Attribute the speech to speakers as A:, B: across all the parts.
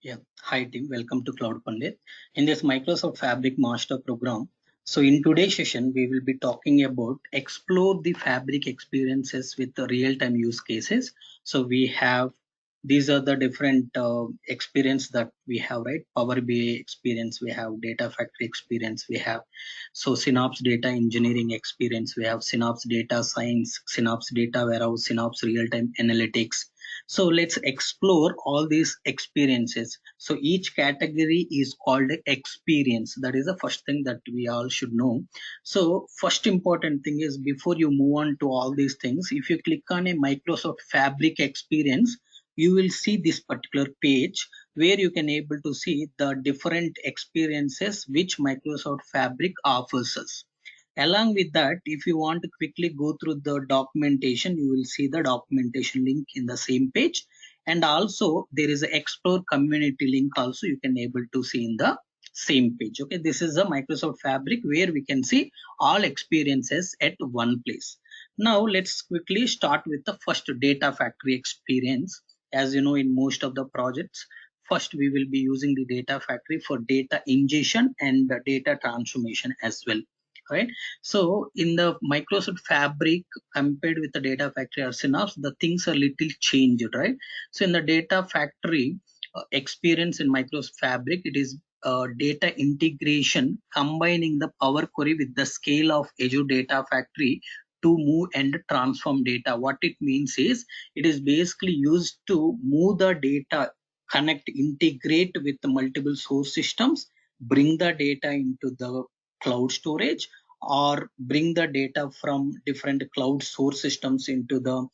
A: Yeah, hi team, welcome to Cloud Pandit. In this Microsoft Fabric Master Program, so in today's session, we will be talking about explore the Fabric experiences with the real-time use cases. So we have these are the different experience that we have, right? Power BI experience, we have Data Factory experience, we have so Synapse Data Engineering experience, we have Synapse Data Science, Synapse Data Warehouse, Synapse Real-Time Analytics. So let's explore all these experiences. So each category is called experience. That is the first thing that we all should know. So first important thing is before you move on to all these things, if you click on a Microsoft Fabric experience, you will see this particular page where you can able to see the different experiences which Microsoft Fabric offers us. Along with that, if you want to quickly go through the documentation, you will see the documentation link in the same page. And also there is an explore community link also you can able to see in the same page. Okay, this is a Microsoft Fabric where we can see all experiences at one place. Now let's quickly start with the first data factory experience. As you know, in most of the projects, first we will be using the data factory for data ingestion and the data transformation as well, right? So in the Microsoft Fabric compared with the data factory or Synapse, the things are little changed, right? So in the data factory experience in Microsoft Fabric, it is data integration combining the Power Query with the scale of Azure Data Factory to move and transform data. What it means is it is basically used to move the data, connect, integrate with the multiple source systems, bring the data into the cloud storage, or bring the data from different cloud source systems into the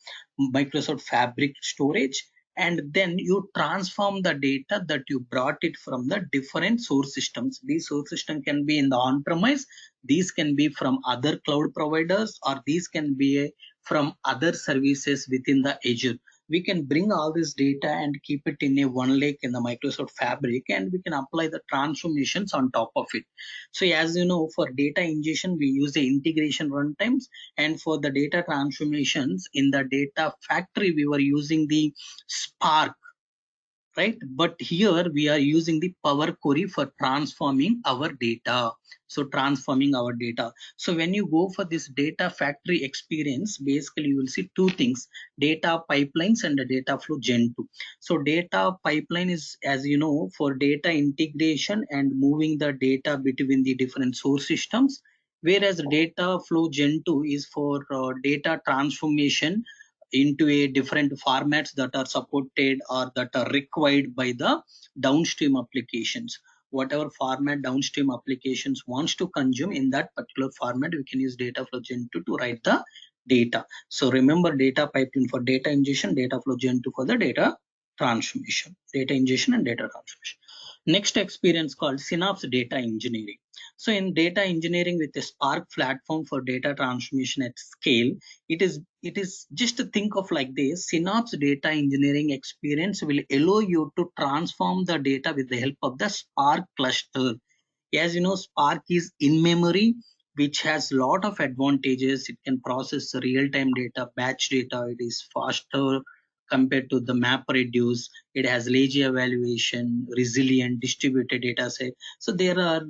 A: Microsoft Fabric storage, and then you transform the data that you brought it from the different source systems. These source system can be in the on-premise, these can be from other cloud providers, or these can be from other services within the Azure. We can bring all this data and keep it in a one lake in the Microsoft Fabric, and we can apply the transformations on top of it. So as you know, for data ingestion, we use the integration runtimes, and for the data transformations in the data factory, we were using the Spark, right? But here we are using the Power Query for transforming our data. So transforming our data. So when you go for this data factory experience, basically you will see two things: data pipelines and the data flow Gen 2. So data pipeline is, as you know, for data integration and moving the data between the different source systems. Whereas data flow Gen 2 is for data transformation into a different formats that are supported or that are required by the downstream applications. Whatever format downstream applications wants to consume, in that particular format we can use data flow gen 2 to write the data. So remember, data pipeline for data ingestion, data flow gen 2 for the data transformation, data ingestion and data transformation. Next experience called Synapse Data Engineering. So in data engineering with a Spark platform for data transformation at scale, it is just to think of like this: Synapse Data Engineering experience will allow you to transform the data with the help of the Spark cluster. As you know, Spark is in memory, which has lot of advantages. It can process real-time data, batch data. It is faster compared to the map reduce. It has lazy evaluation, resilient, distributed data set. So there are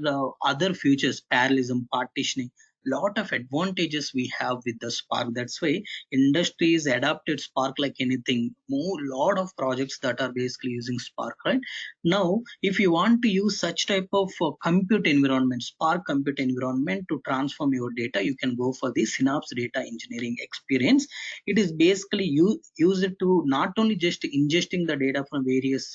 A: other features, parallelism, partitioning, lot of advantages we have with the Spark. That's why industries adopted Spark like anything. More lot of projects that are basically using Spark, right? Now, if you want to use such type of compute environment, Spark compute environment to transform your data, you can go for the Synapse Data Engineering experience. It is basically use it to not only just ingesting the data from various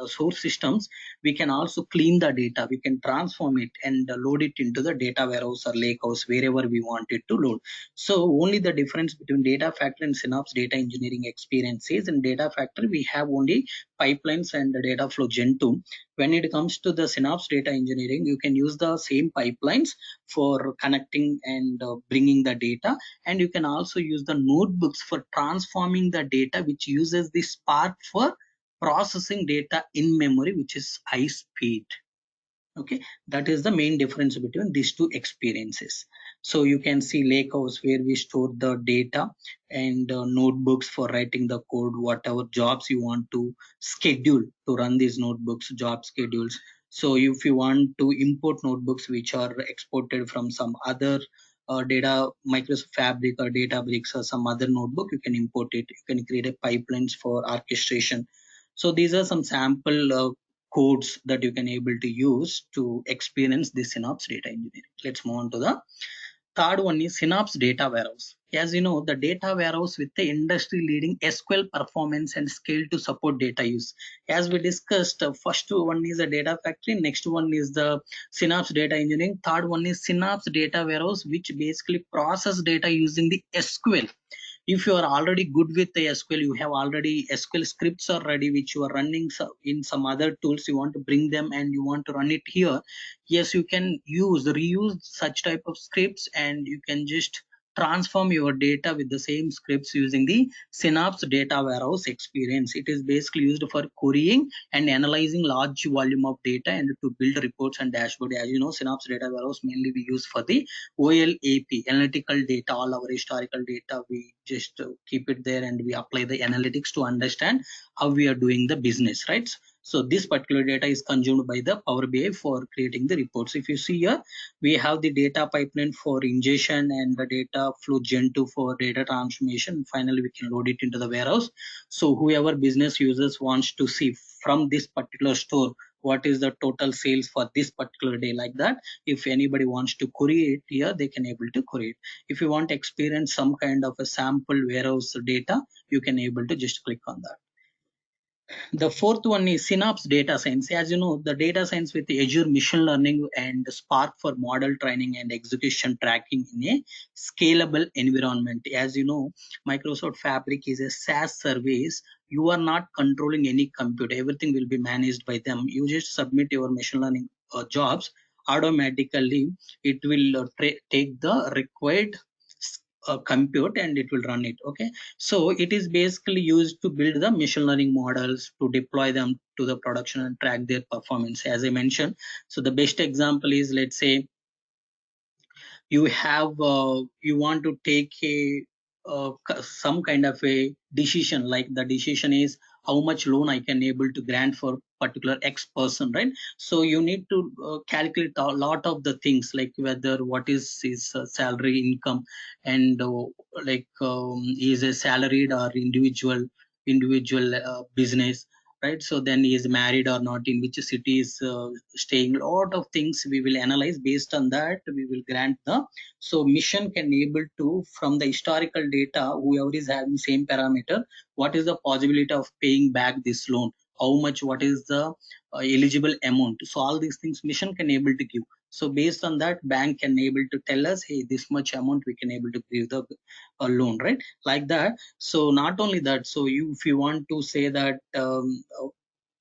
A: source systems, we can also clean the data, we can transform it and load it into the data warehouse or lake house, wherever we want it to load. So only the difference between data factory and Synapse Data Engineering experience is, in data factory we have only pipelines and the data flow gen 2. When it comes to the Synapse Data Engineering, you can use the same pipelines for connecting and bringing the data, and you can also use the notebooks for transforming the data, which uses the Spark for processing data in memory, which is high speed. Okay, that is the main difference between these two experiences. So you can see lakehouse where we store the data, and notebooks for writing the code, whatever jobs you want to schedule to run these notebooks, job schedules. So if you want to import notebooks which are exported from some other data, Microsoft Fabric or Databricks or some other notebook, you can import it. You can create a pipelines for orchestration. So these are some sample codes that you can able to use to experience the Synapse data engineering. Let's move on to the third one is Synapse data warehouse. As you know, the data warehouse with the industry leading SQL performance and scale to support data use. As we discussed, first one is the data factory, next one is the Synapse data engineering, third one is Synapse data warehouse, which basically process data using the SQL. If you are already good with the SQL, you have already SQL scripts are ready, which you are running in some other tools, you want to bring them and you want to run it here. Yes, you can reuse such type of scripts, and you can just transform your data with the same scripts using the Synapse data warehouse experience. It is basically used for querying and analyzing large volume of data and to build reports and dashboard. As you know, Synapse data warehouse mainly we use for the OLAP, analytical data, all our historical data, we just keep it there and we apply the analytics to understand how we are doing the business, right? So this particular data is consumed by the Power BI for creating the reports. If you see here, we have the data pipeline for ingestion and the data flow Gen2 for data transformation. Finally, we can load it into the warehouse. So whoever business users wants to see from this particular store, what is the total sales for this particular day, like that. If anybody wants to query it here, they can able to query it. If you want to experience some kind of a sample warehouse data, you can able to just click on that. The fourth one is Synapse data science. As you know, the data science with Azure machine learning and Spark for model training and execution tracking in a scalable environment. As you know, Microsoft Fabric is a SaaS service. You are not controlling any computer. Everything will be managed by them. You just submit your machine learning jobs. Automatically, it will take the required compute and it will run it. Okay, so it is basically used to build the machine learning models, to deploy them to the production and track their performance, as I mentioned. So the best example is, let's say you have you want to take a some kind of a decision, like the decision is how much loan I can able to grant for particular X person, right? So you need to calculate a lot of the things, like whether what is his salary income, and is a salaried or individual business, right? So then he is married or not, in which city is staying. A lot of things we will analyze. Based on that, we will grant the, so mission can able to, from the historical data, whoever is having same parameter, what is the possibility of paying back this loan, how much, what is the eligible amount. So all these things mission can able to give. So based on that, bank can able to tell us, hey, this much amount we can able to give the loan, right? Like that. So not only that, so you, if you want to say that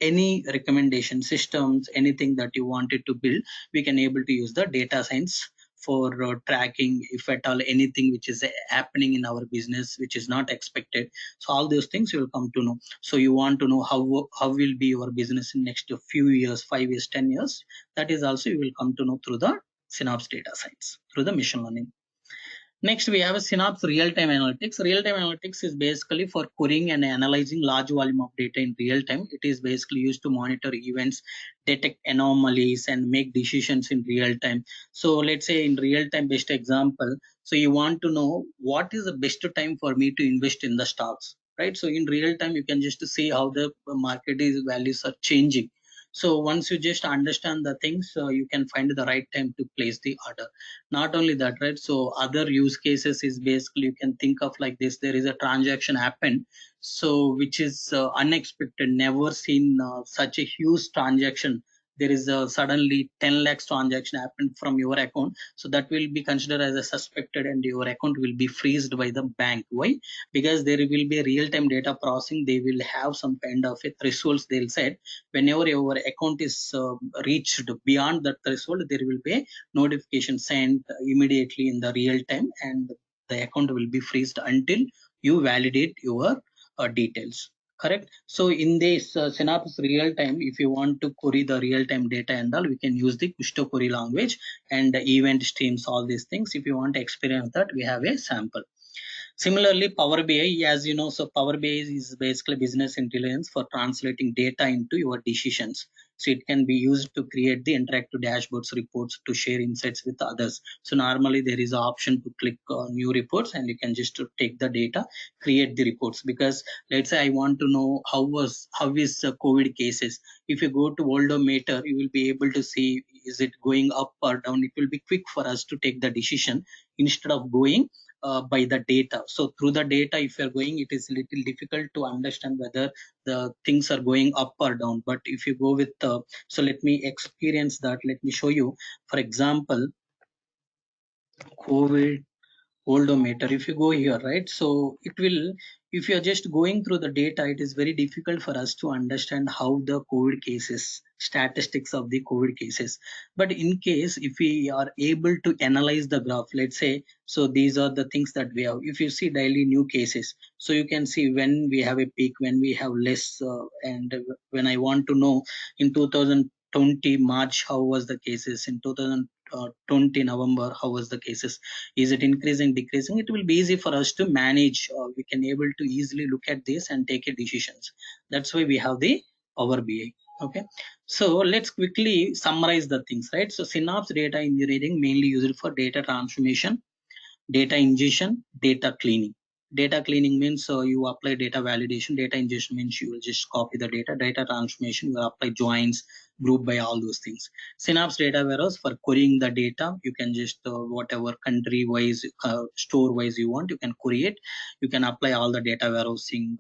A: any recommendation systems, anything that you wanted to build, we can able to use the data science for tracking, if at all anything which is happening in our business which is not expected. So all those things you will come to know. So you want to know how will be your business in next few years, 5 years, 10 years, that is also you will come to know through the Synapse data science, through the machine learning. Next, we have a Synapse real-time analytics. Real-time analytics is basically for querying and analyzing large volume of data in real time. It is basically used to monitor events, detect anomalies, and make decisions in real time. So let's say in real time, best example. So you want to know what is the best time for me to invest in the stocks, right? So in real time, you can just see how the market is values are changing. So once you just understand the things, you can find the right time to place the order. Not only that, right? So other use cases is basically, you can think of like this: there is a transaction happened, so which is unexpected, never seen such a huge transaction. There is a suddenly 10 lakhs transaction happened from your account, so that will be considered as a suspected and your account will be freezed by the bank. Why? Because there will be a real-time data processing. They will have some kind of a thresholds. They'll say whenever your account is reached beyond that threshold, there will be notification sent immediately in the real time, and the account will be freezed until you validate your details. correct? So in this Synapse real time, if you want to query the real time data and all, we can use the push to query language and the event streams, all these things. If you want to experience that, we have a sample. Similarly, Power BI, as you know, so Power BI is basically business intelligence for translating data into your decisions. So it can be used to create the interactive dashboards, reports, to share insights with others. So normally there is an option to click new reports, and you can just take the data, create the reports. Because let's say I want to know how is COVID cases. If you go to Worldometer, you will be able to see is it going up or down. It will be quick for us to take the decision instead of going by the data. So through the data, if you're going, it is little difficult to understand whether the things are going up or down. But if you go with, so let me experience that. Let me show you. For example, COVID odometer. If you go here, right, so it will, if you're just going through the data, it is very difficult for us to understand how the COVID cases, statistics of the COVID cases. But in case if we are able to analyze the graph, let's say, so these are the things that we have. If you see daily new cases, so you can see when we have a peak, when we have less, and when I want to know in 2020 March how was the cases, in 2020 November how was the cases, is it increasing, decreasing, it will be easy for us to manage. We can able to easily look at this and take a decisions. That's why we have the Power BI. Okay, so let's quickly summarize the things, right? So Synapse data engineering mainly used for data transformation, data ingestion, data cleaning. Data cleaning means you apply data validation. Data ingestion means you will just copy the data. Data transformation, you apply joins, group by, all those things. Synapse data warehouse for querying the data. You can just whatever country wise, store wise you want, you can query it. You can apply all the data warehousing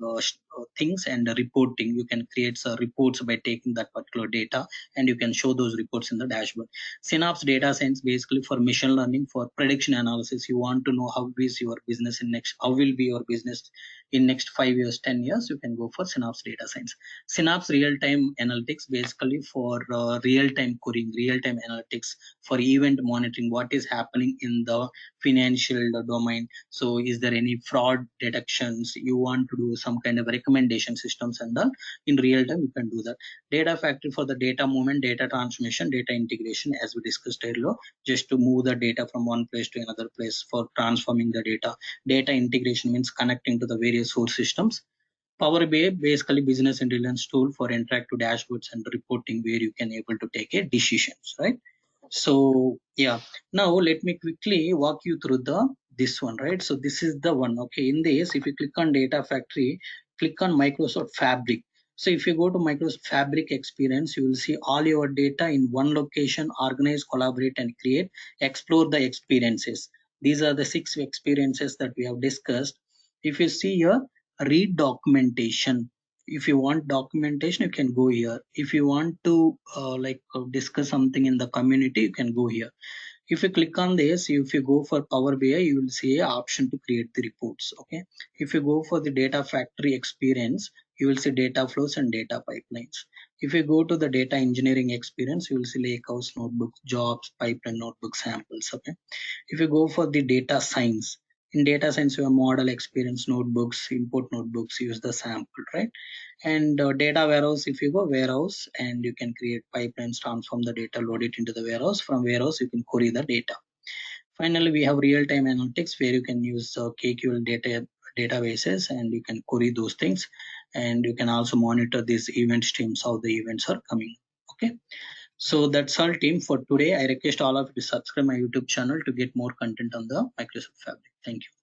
A: things, and reporting. You can create reports by taking that particular data, and you can show those reports in the dashboard. Synapse data science basically for machine learning, for prediction analysis. You want to know how is your business in next, how will be your business in next 5 years, 10 years, you can go for Synapse data science. Synapse real-time analytics basically for real-time querying, real-time analytics for event monitoring, what is happening in the financial domain. So is there any fraud detections, you want to do some kind of recommendation systems, and then in real time you can do that. Data factory for the data movement, data transmission, data integration, as we discussed earlier, just to move the data from one place to another place for transforming the data. Data integration means connecting to the various source systems. Power BI basically business intelligence tool for interactive dashboards and reporting, where you can able to take a decisions, right? So yeah, now let me quickly walk you through the this one, right? So this is the one. Okay, in this, if you click on data factory, click on Microsoft Fabric. So if you go to Microsoft Fabric experience, you will see all your data in one location, organize, collaborate, and create, explore the experiences. These are the 6 experiences that we have discussed. If you see here, read documentation. If you want documentation, you can go here. If you want to discuss something in the community, you can go here. If you click on this, if you go for Power BI, you will see an option to create the reports. Okay, if you go for the data factory experience, you will see data flows and data pipelines. If you go to the data engineering experience, you will see lakehouse, notebooks, jobs, pipeline, notebook samples. Okay, if you go for the data science, in data science you have model experience, notebooks, import notebooks, use the sample, right? And data warehouse, if you go warehouse, and you can create pipelines, transform the data, load it into the warehouse. From warehouse you can query the data. Finally, we have real-time analytics, where you can use KQL databases, and you can query those things, and you can also monitor these event streams, how the events are coming. Okay, so that's all team for today. I request all of you to subscribe my YouTube channel to get more content on the Microsoft Fabric. Thank you.